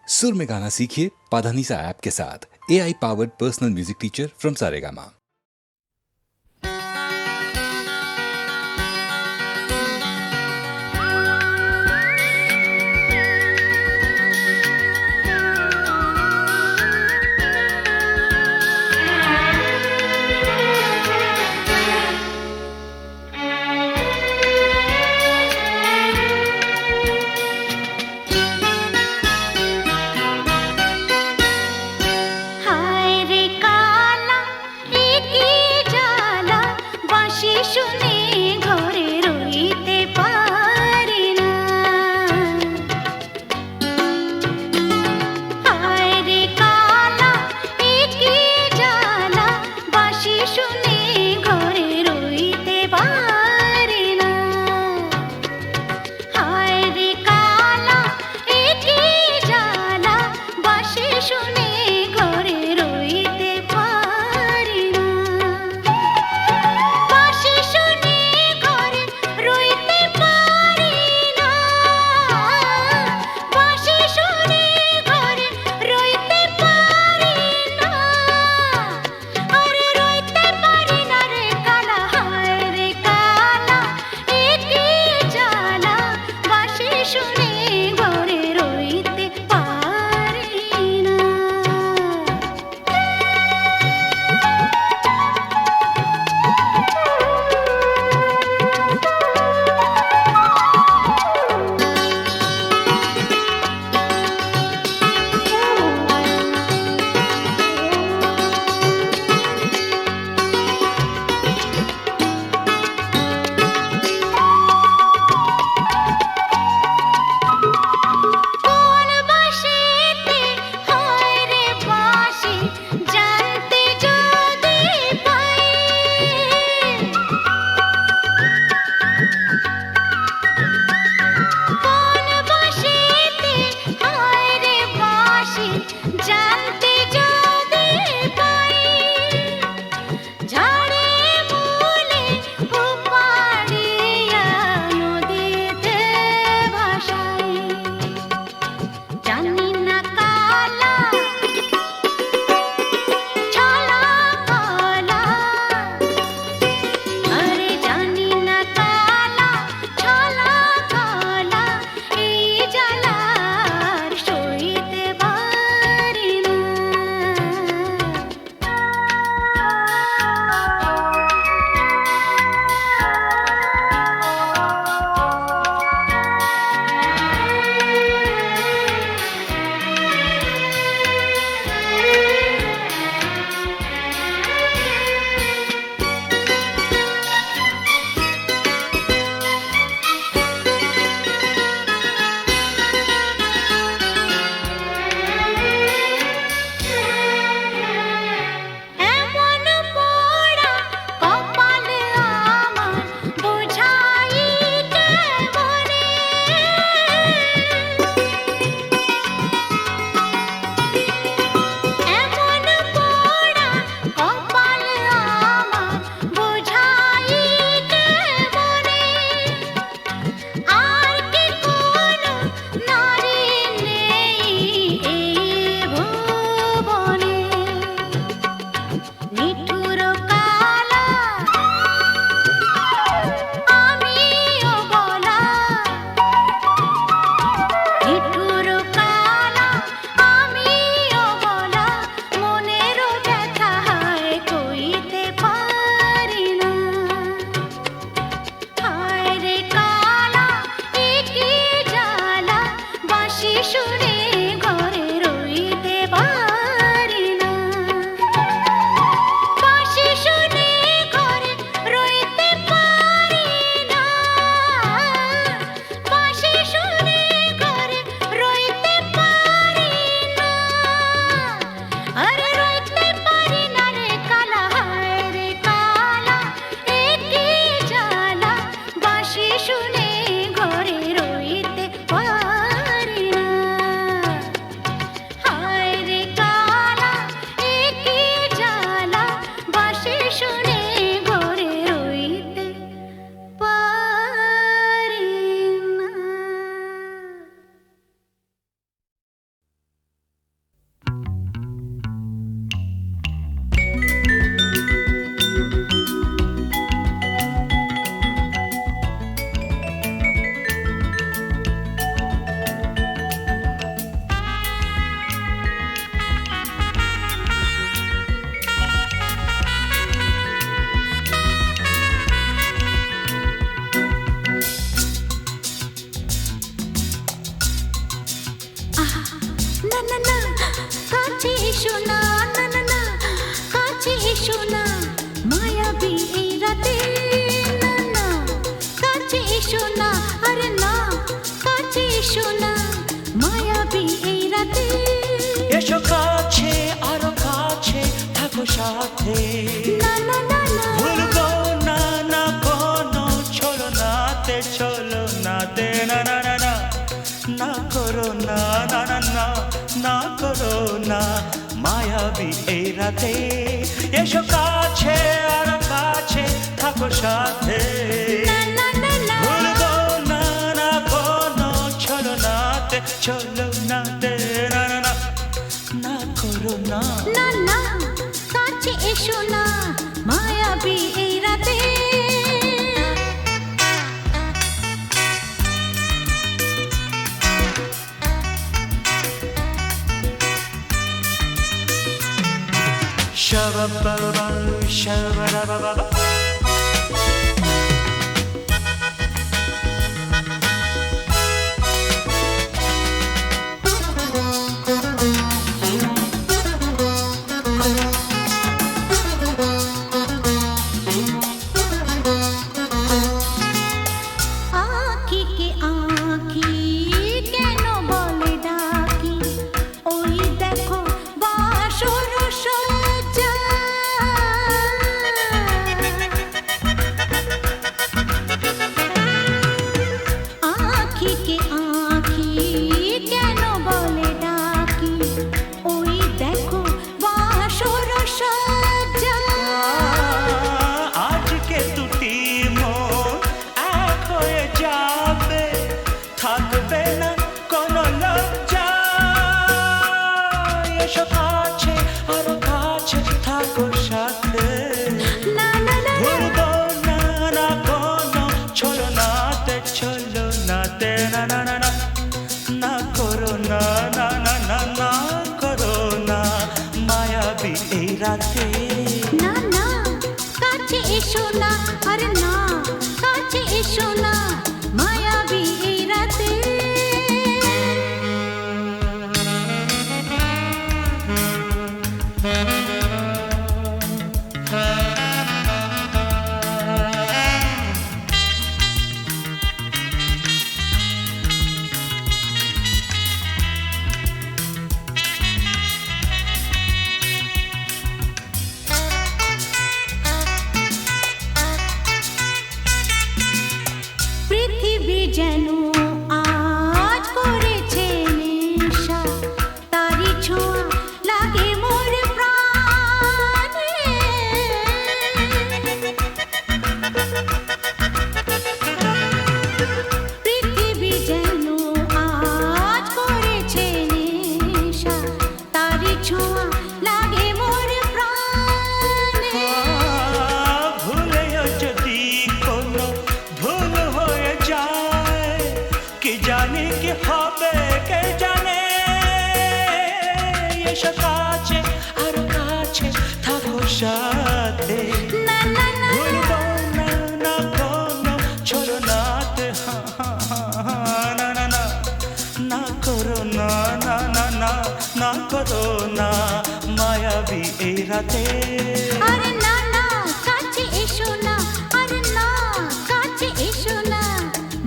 सुर में गाना सीखिए पाधानीसा ऐप के साथ। AI powered personal music teacher from Saregama. সাথে না না না না ভুলবো না না কোনো ছলনাতে ছলনাতে না না না না না করো না না না না না করো না মায়াবী এই রাতে এসো কাছে আর কাছে থাকো সাথে না না না না ভুলবো না না কোনো ছলনাতে ছলনাতে না না না না করো না না না কাছে এসো না মায়াবী এই রাতে Shabba-ba-ba, shabba-da-ba-ba-ba. আঁখি কে আঁখি কেন বলে ডাকি ওই দেখো বাসর সজ্জা আঁখি কে আঁখি কেন বলে ডাকি ওই দেখো বাসর সজ্জা আজকে দুটি মন এক হয়ে যাবে থাকবে না কোনো লজ্জা এসো কাছে আরো কাছে থাকো সাথে না না না ভুলবো না না কোনো ছলনাতে ছলনাতে না না না না না করো না না না না না করো না মায়াবী এই রাতে না না কাছে এসো না আরে না কাছে এসো না মায়াবী এই রাতে পৃথিবী যেন আজ করেছে নেশা তারি ছোঁয়া লাগে মোর প্রাণে পৃথিবী যেন আজ করেছে নেশা তারি ছোঁয়া লাগে মোর প্রাণে ভুলেও যদি কোনো ভুল হয়ে যায় কি জানি কি হবে কে জানে এসো কাছে আর কাছে থাকো সাথে না না না ভুলবো না না কোনো ছলনাতে না না না না করো না না না না না করো না মায়াবী এই রাতে আরে না না কাছে এসো না আরে না কাছে এসো না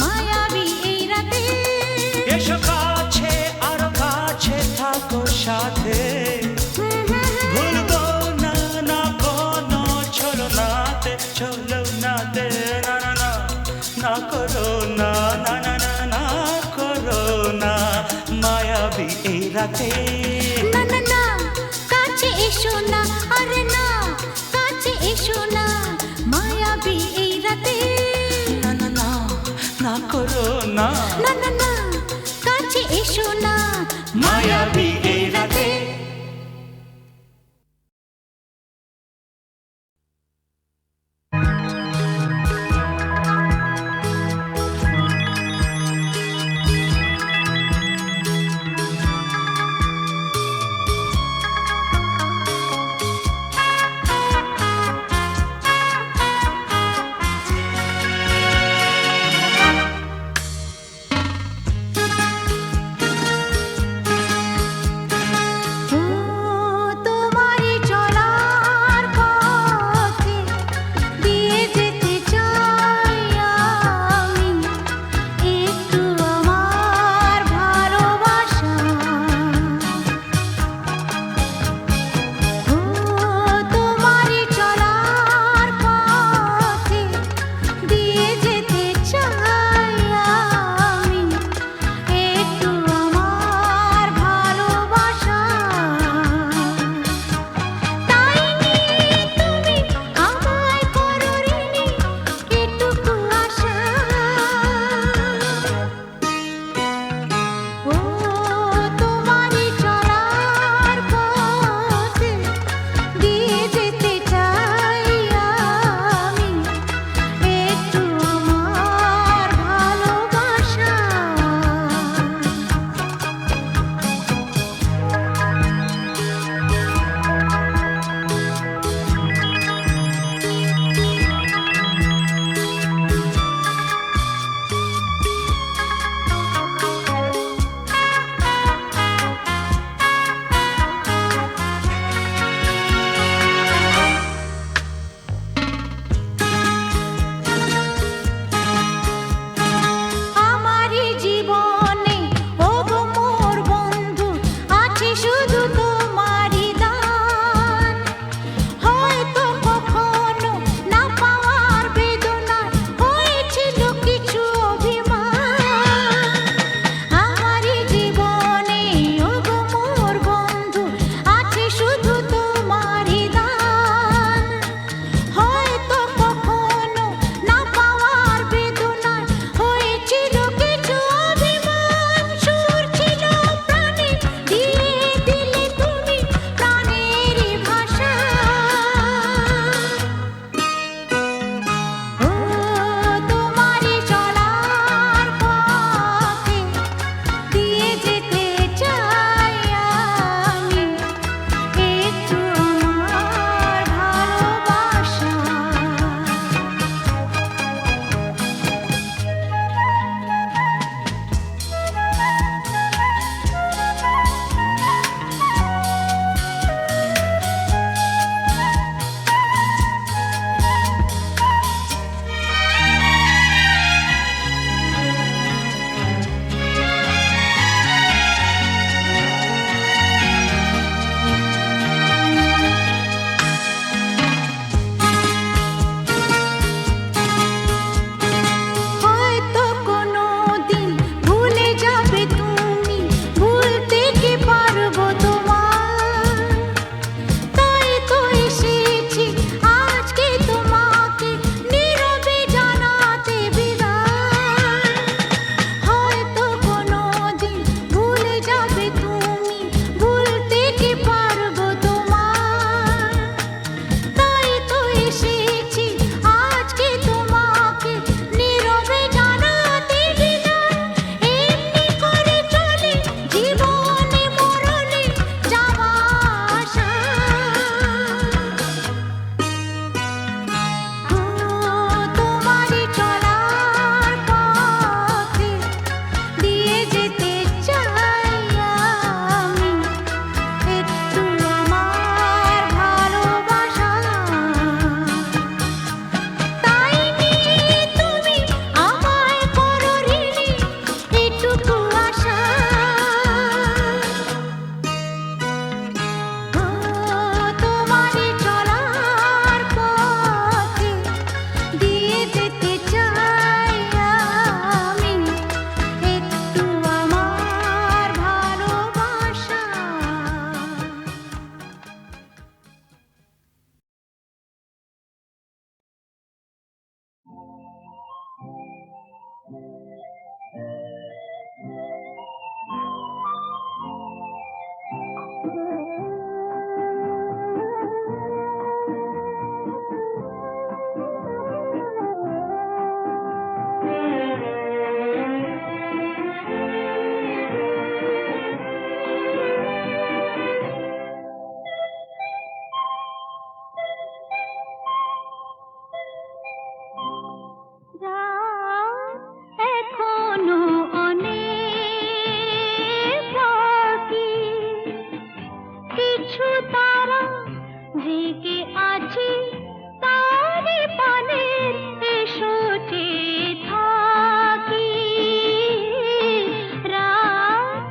মায়াবী এই রাতে এসো কাছে আর কাছে থাকো সাথে ভুলবো না না কোনো ছলনাতে ছলনাতে না না না না করো না না না না না করো না মায়াবী এই রাতে না না না কাছে এসো না আরে না কাছে এসো না মায়াবী এই রাতে না না না না করো না না না না কাছে এসো না মায়াবী এই রাতে জেগে আছি তারি পানের এসো চেয়ে থাকি রাত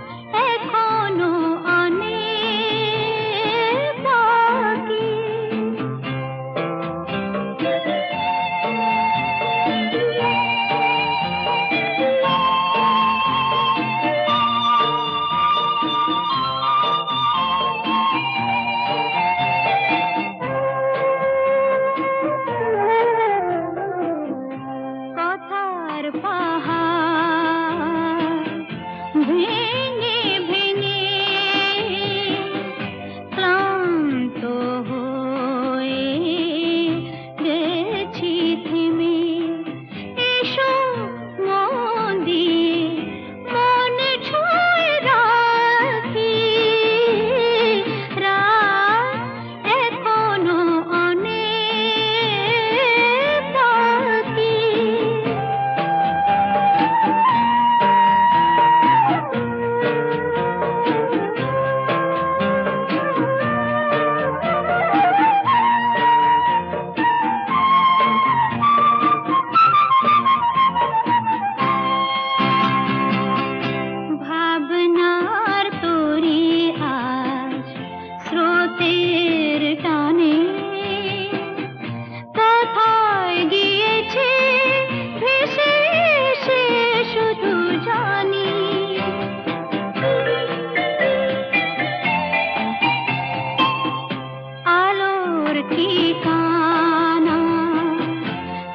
এখনো অনেক বাকি কথার পাহাড় ভেঙে ভেঙে ক্লান্ত হয়ে গেছি থেমে এসো মন দিয়ে মনে ছুঁয়ে রাখি রাত এখনো অনেক বাকি ভাবনার তরি আজ স্রোতের টানে কোথায় গিয়েছে ভেসে এসে শুধু জানি আলোর ঠিকানা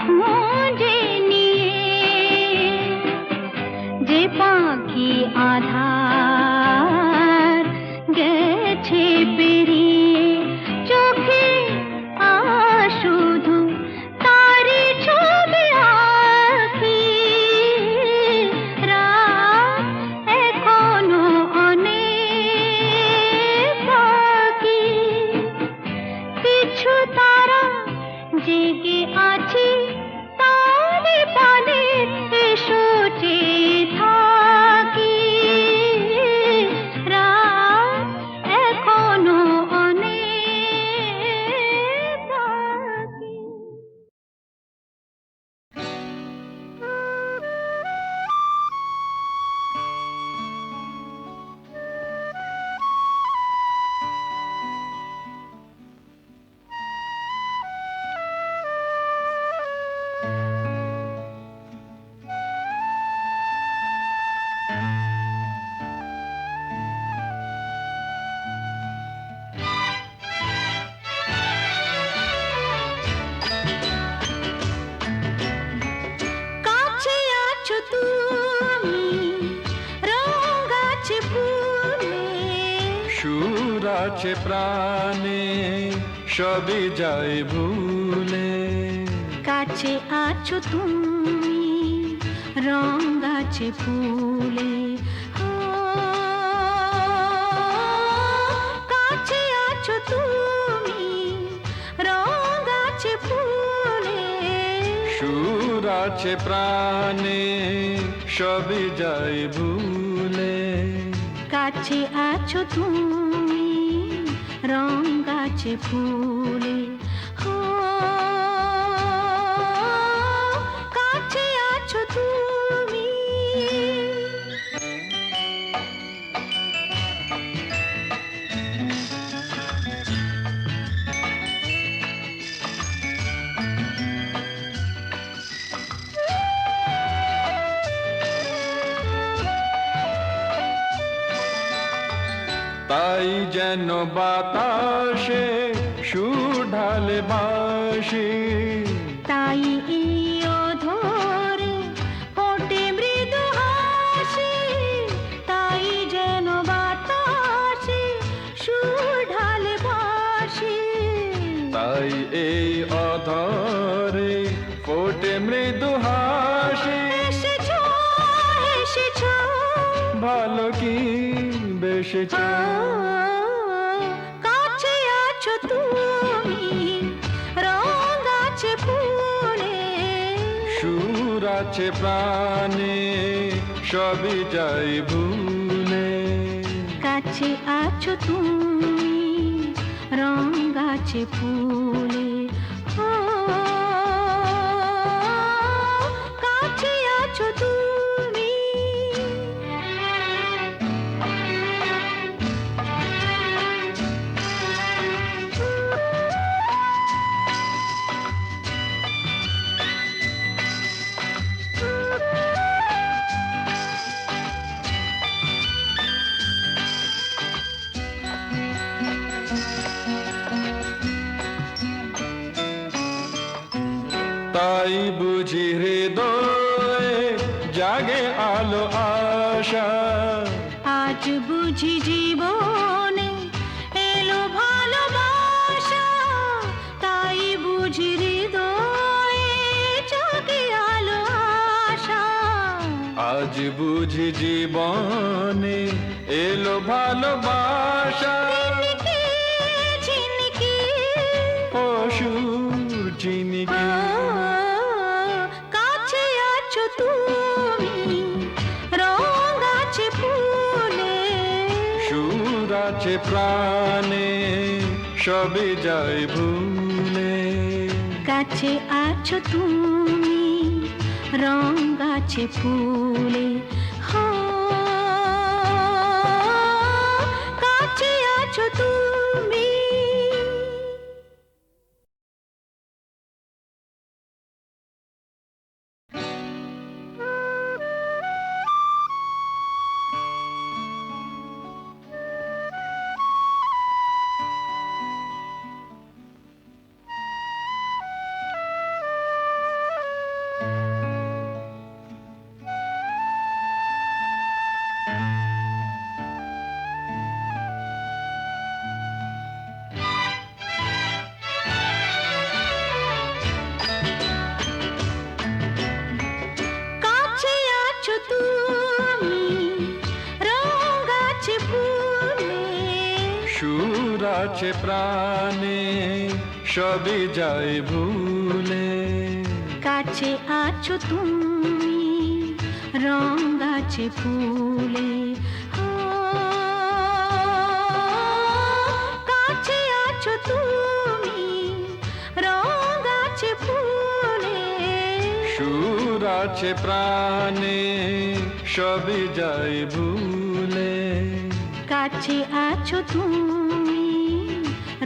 খুঁজে নিয়ে যে পাখি আধার গেছে পেরিয়ে চোখে শুধু তারি ছবি আঁকি রাত এখনো অনেক বাকি কিছু তারা জেগে আছে তারি পানের এসো চেয়ে থাকি রাত এখনো অনেক বাকি কাছে আছো তুমি রঙ আছে ফুলে সুর আছে প্রাণে সবই যায় ভুলে কাছে আছো তুমি রঙ আছে ফুলে কাছে আছো তুমি রঙ আছে ফুলে সুর আছে প্রাণে সবই যায় ভুলে কাছে আছো তুমি রঙ আছে ফুলে কাছে আছো তুমি তাই যেন বাতাসে সুর ঢালে বাঁশি তাই এই অধরে ফোটে মৃদু হাসি তাই যেন বাতাসে সুর ঢালে বাঁশি তাই এই অধরে ফোটে মৃদু হাসি এসেছো এসেছো ভালো কি বেশেছ কাছে আছো তুমি রঙ আছে ফুলে সুর আছে প্রাণে সবই যাই ভুলে কাছে আছো তুমি রং গাছে ফুলে ও কাছে আছো তুমি তাই বুঝি হৃদয়ে জাগে আলো আশা, আজ বুঝি জীবনে এলো ভালোবাসা, তাই বুঝি হৃদয়ে জাগে আলো আশা। আজ বুঝি জীবনে এলো ভালোবাসা। ঝিনিকে ঝিনিকে অসুর চিনিকে কাছে আছো তুমি রং আছে ফুলে সুর আছে প্রাণে সবে যাই ভুলে। কাছে আছো তুমি রং আছে ফুলে হো কাছে আছো তুমি কাছে আছো তুমি রং আছে ফুলে সুর আছে প্রাণে সবে যাই ভুলে। কাছে আছো তুমি রং আছে ফুলে ও কাছে আছো তুমি রং আছে ফুলে সুর আছে প্রাণে সবে যাই ভুলে। কাছে আছো তুমি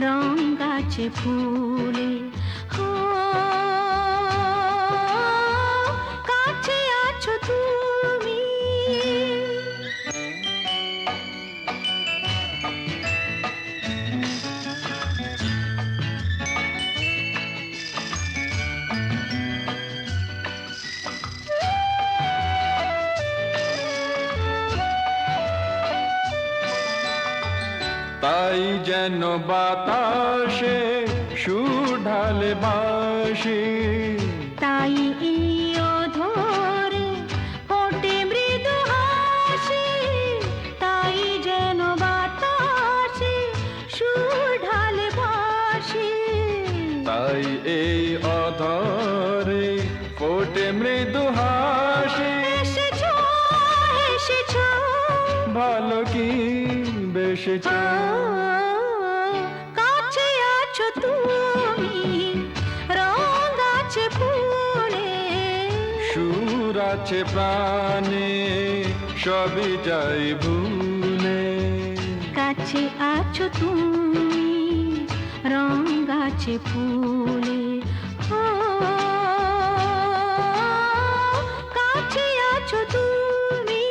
রং আছে ফুলে ও কাছে আছো তুমি তাই যেন বাতাসে সুর ঢালে বাঁশি, তাই এই অধরে ফোটে মৃদু হাসি, তাই যেন বাতাসে সুর ঢালে বাঁশি। তাই এই অধরে ফোটে মৃদু হাসি। এসেছো এসেছো ভালো কি বেশেছ কাছে আছো তুমি রং আছে ফুলে সুর আছে প্রাণে সবই যাই ভুলে। কাছে আছো তুমি রং আছে ফুলে ও কাছে আছো তুমি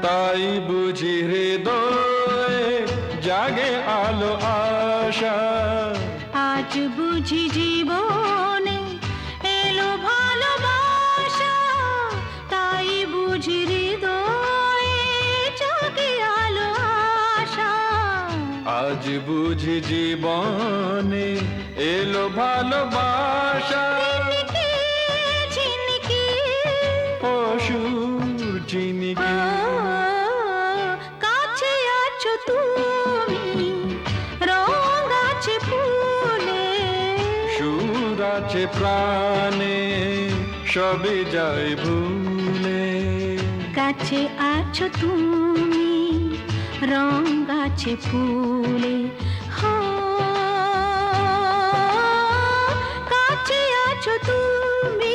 তাই বুঝি হৃদয়ে জাগে আলো আশা, আজ বুঝি জীবনে এলো ভালোবাসা, তাই বুঝি হৃদয়ে জাগে আলো আশা। আজ বুঝি জীবনে এলো ভালোবাসা। ঝিনিকে আছে প্রাণে সবই যাই ভুলে। কাছে আছো তুমি রং আছে ফুলে, হো কাছে আছো তুমি।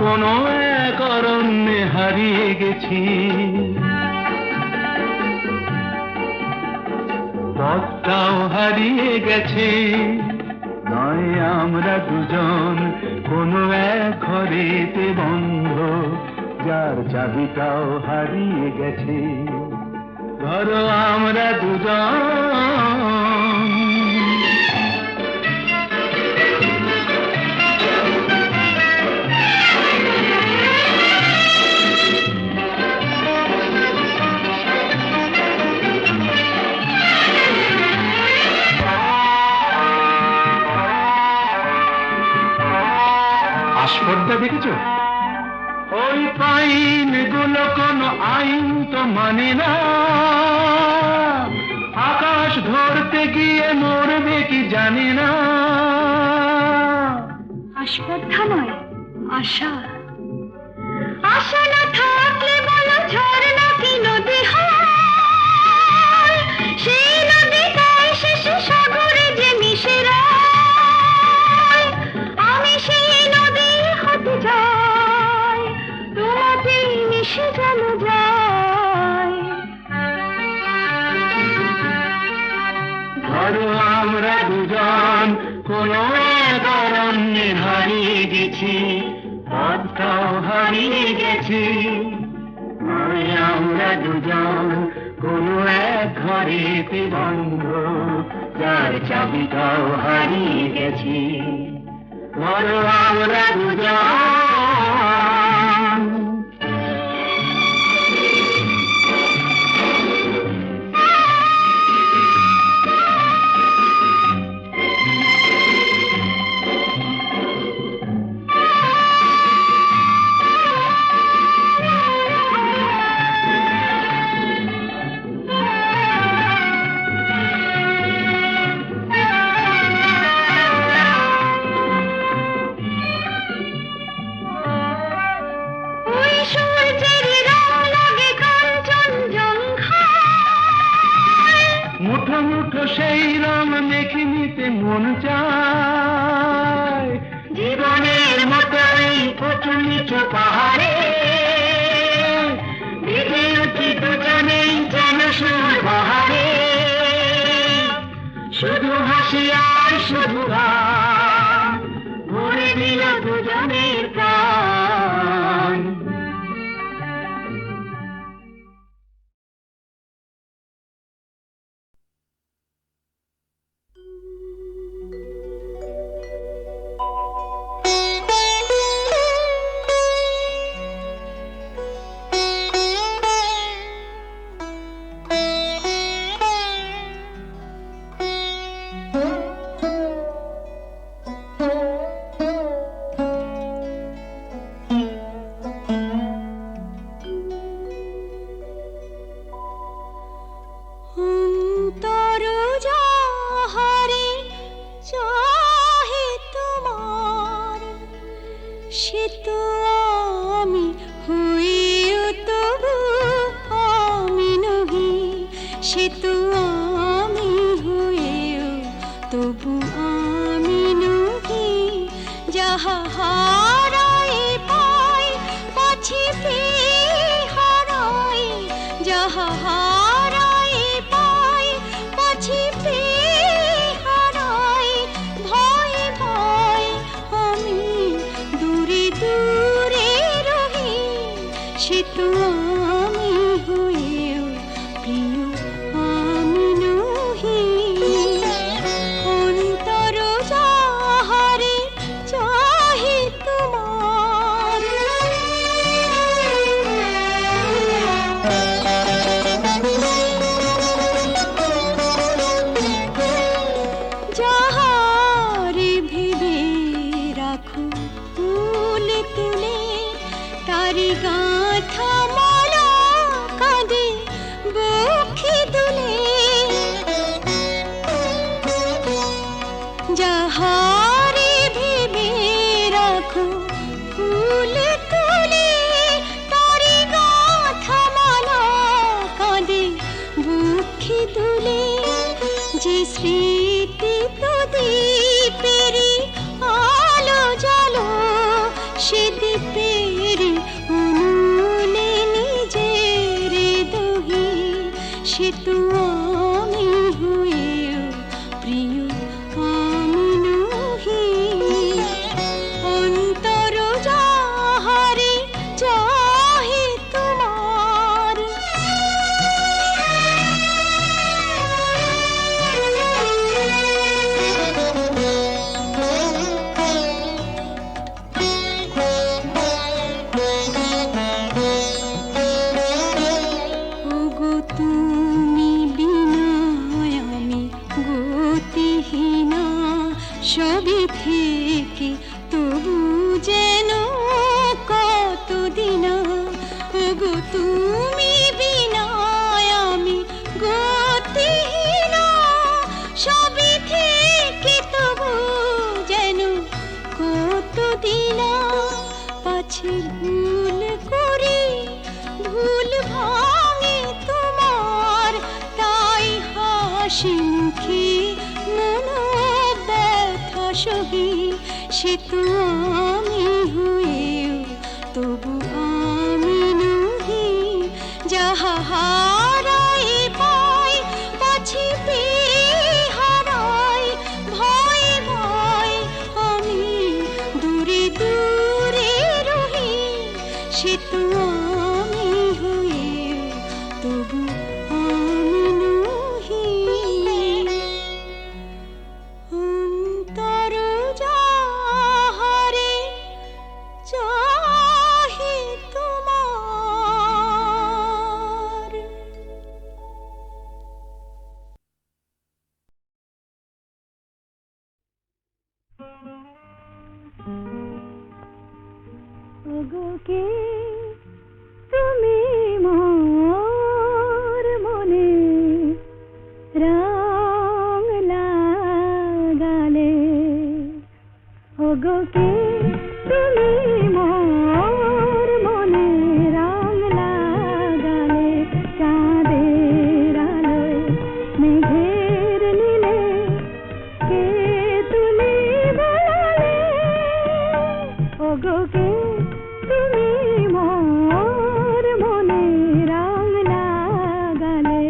কোনো এক হারিয়ে গেছি, পথটাও হারিয়ে গেছে। নয় আমরা দুজন কোনো এক ঘরেতে বন্ধ, যার চাবিটাও হারিয়ে গেছে। ধরো আমরা দুজন আস্পর্ধা দেখেছো? ওই পাইন গুলো কোনো আইন তো মানে না, আকাশ ধরতে গিয়ে মরবে কি জানি না। আস্পর্ধা নয়, আশা। আশা না থাকলে বলো ঝর্ণা কি নদী হয়? সেই নদীটাই শেষে সাগরে যে মিশে যায়। আমি সেই নদী হতে যাই, তোমাতে মিশে যেন যায়। ধরো আমরা দুজন কোনো এক অরণ্যে হারিয়ে গেছি, পথটাও হারিয়ে গেছি। নয় আমরা দুজন কোনো এক ঘরেতে বন্ধ, যার চাবিটাও হারিয়ে গেছি। ধরো আমরা দুজন ওই সূর্যের রং লাগে কাঞ্চনজঙ্ঘায়। মুঠো মুঠো সেই রং মেখে নিতে মন চায়। জীবনের মতো এই উঁচু নিচু পাহাড়ে বিধে উঠি দুজনেই যেন সুর বাহারে। শুধু হাসি আর শুধু গান ভরে দিল দুজনের প্রাণ। সে তো আমি হইও তবু আমি নহি, সে তো আমি হইও তবু আমি নহি। যাহা হারাই পাই পাছি পেয়ে হারাই, যাহা হারাই পাই পাছি পেয়ে হারাই। ভয় ভয় আমি দূরে দূরে রহি, সে তো আমি হয়েও প্রিয় আমি নহি। অন্তর যাহারে চাহে তোমার, যাহারে ভেবে রাখো ফুল তুলে, তারি গাঁথা মালা কাঁদে বুকে দুলে। যাহারে ভেবে রাখো ফুল তুলে, তারি গাঁথা মালা কাঁদে বুকে দুলে। যে স্মৃতি প্রদীপেরি আলো জালো, সে দ্বীপের উনুনে সুখী মন ব্যথা সহি সে তো আমি হয়েও তবু আমি নহি যাহা হারাই পাই পাছি হারাই ভয় ভয় আমি দূরে দূরে রহি সে তো আমি হয়েও তবু আমি নহি অন্তর যাহারে চাহি তোমার ওগো কে তুমি মোর মনে রং লাগালে ওগো কে তুমি মোর মনে রং লাগালে চাঁদের আলোয় মেঘের নীলে কে তুলি বলালে ওগো কে তুমি মোর মনে রং লাগালে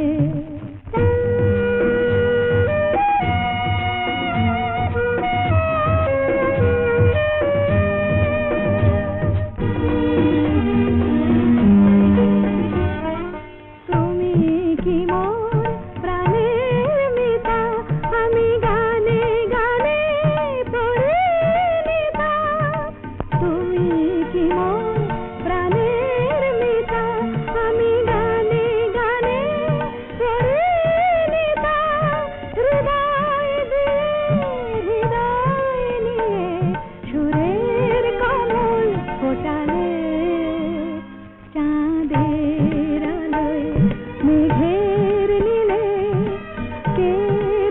তুমি কি মোর প্রাণের মিতা আমি গানে গানে পরিণীতা তুমি কি মোর প্রাণের মিতা আমি গানে গানে পরিণীতা হৃদয় দিয়ে হৃদয় নিয়ে সুরের কমল ফোটালে চাঁদের আলোয় মেঘের নীলে কে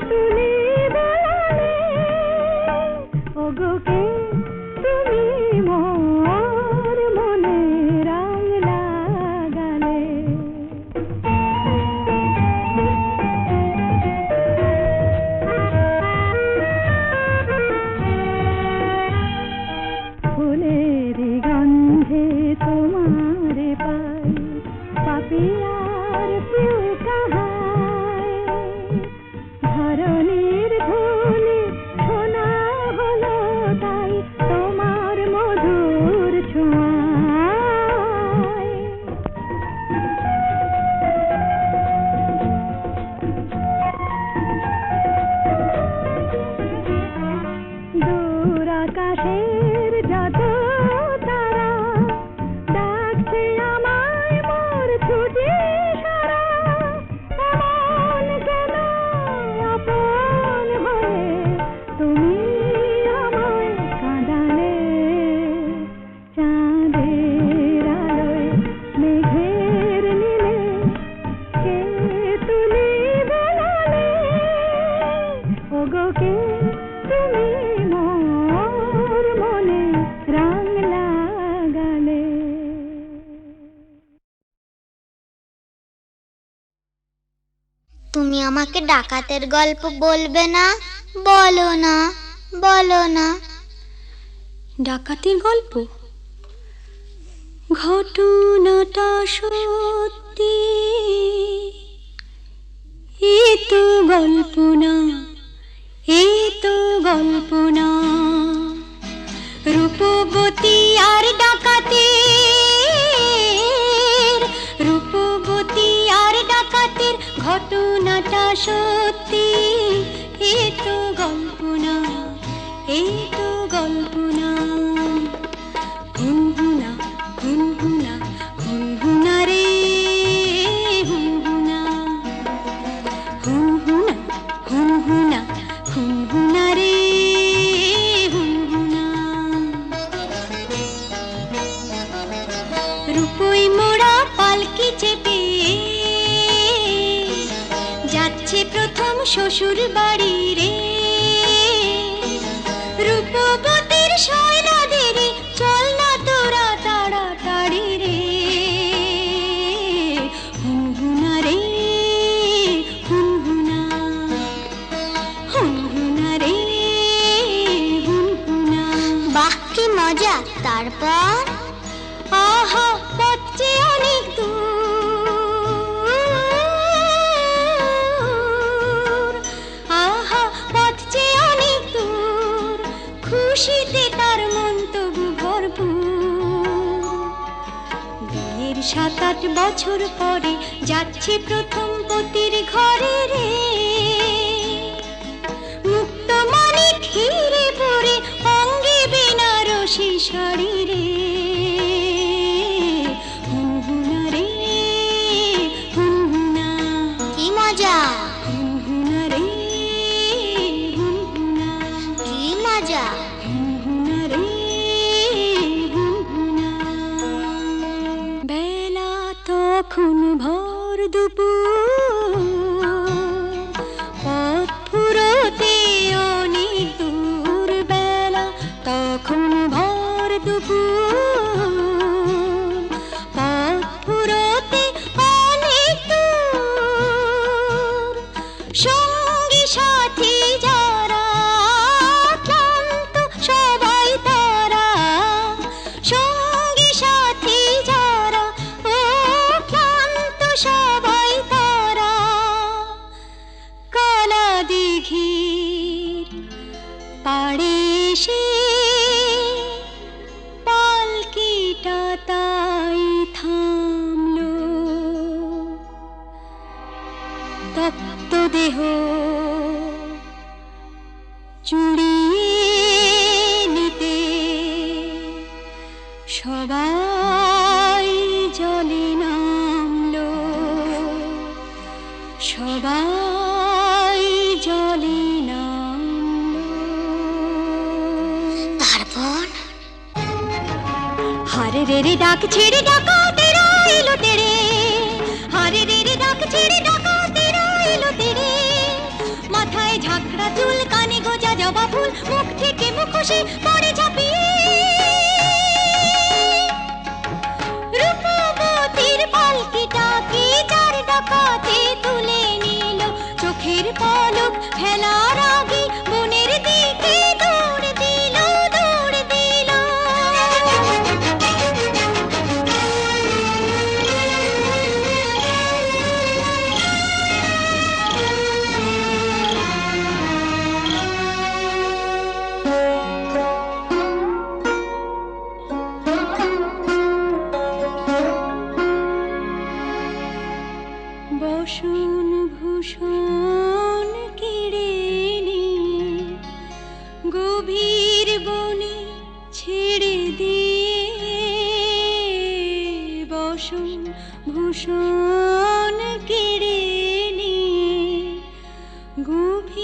তুলি বলালে ওগো কে তুমি মোর মনে রং লাগালে ফুলের গন্ধে তোমার পাই পাপিয়ার প্রিয় কাহায় ধরণীর ধুলি শোনা হলো তাই তোমার মধুর ছোঁয়ায় দূর আকাশের যত তারা ডাকছে আমায় মোর ছুটি সারা এমন কেন আপন হয়ে তুমি আমায় কাঁদালে চাঁদের আলোয় মেঘের নীলে কে তুলি বলালে ওগো কে তুমি মোর মনে রং লাগালে তুমি আমাকে ডাকাতের গল্প বলবে না? বলো না, বলো না। ডাকাতির গল্প ঘটনাটা সত্যি এ তো গল্প না, এ তো গল্প না। রূপবতী আর ডাকাতের, রূপবতী আর ডাকাতের ঘটনাটা সত্যি এ তো গল্প না, এ তো গল্প না। হুনহুনা হুনহুনা হুনহুনা রে হুনহুনা, হুনহুনা হুনহুনা হুনহুনা রে হুনহুনা। রূপই মোড়া পালকি চেপে যাচ্ছে প্রথম শ্বশুর বাড়ি রে। রূপবতীর শয়নাদের চল না তোরা তাড়াতাড়ি রে। হুনহুনা রে হুনহুনা, 7-8 বছর পরে যাচ্ছি প্রথম পতির ঘরে রে, মুক্ত মনে ঘিরে পরে অঙ্গে বেনারসি শাড়ি রে, হুনহুনা রে হুনহুনা, কি মজা, হুনহুনা রে হুনহুনা, কি মজা। হুনহুনা রে হুনহুনা। বেলা তখন ভর দুপুর, পথ ফুরোতে অনেক দূর, বেলা তখন ভর দুপুর, পথ ফুরোতে অনেক দূর, সঙ্গী সাথী যারা ক্লান্ত সবাই তারা, সঙ্গী সাথী যারা ও ক্লান্ত সবাই তারা, কালা দিঘির পাড়ে এসে পালকিটা তাই থামলো, তপ্ত দেহ চুড়িয়ে নিতে সবাই জলে নামলো, সবাই জলে নামলো। তারপর হারে রে রে ডাক ছেড়ে ডাকা তেরা এলো তেরে, হারে রে রে ডাক ছেড়ে ডাকা তেরা এলো তেরে, মাথায় ঝাঁকড়া চুল, কানে গোজা জবা ফুল, মুখ থেকে মুখোশে পড়ে ঝাঁপিয়ে, রূপবতীর পালকিটাকে চার ডাকাতে তুলে নিল, চোখের পলক ফেলার আগে বনের দিকে দৌড় দিল, দৌড় দিল। বসন ভূষণ কেড়ে নিয়ে গভীর বনে ছেড়ে দিয়ে, বসন ভূষণ কেড়ে নিয়ে গভীর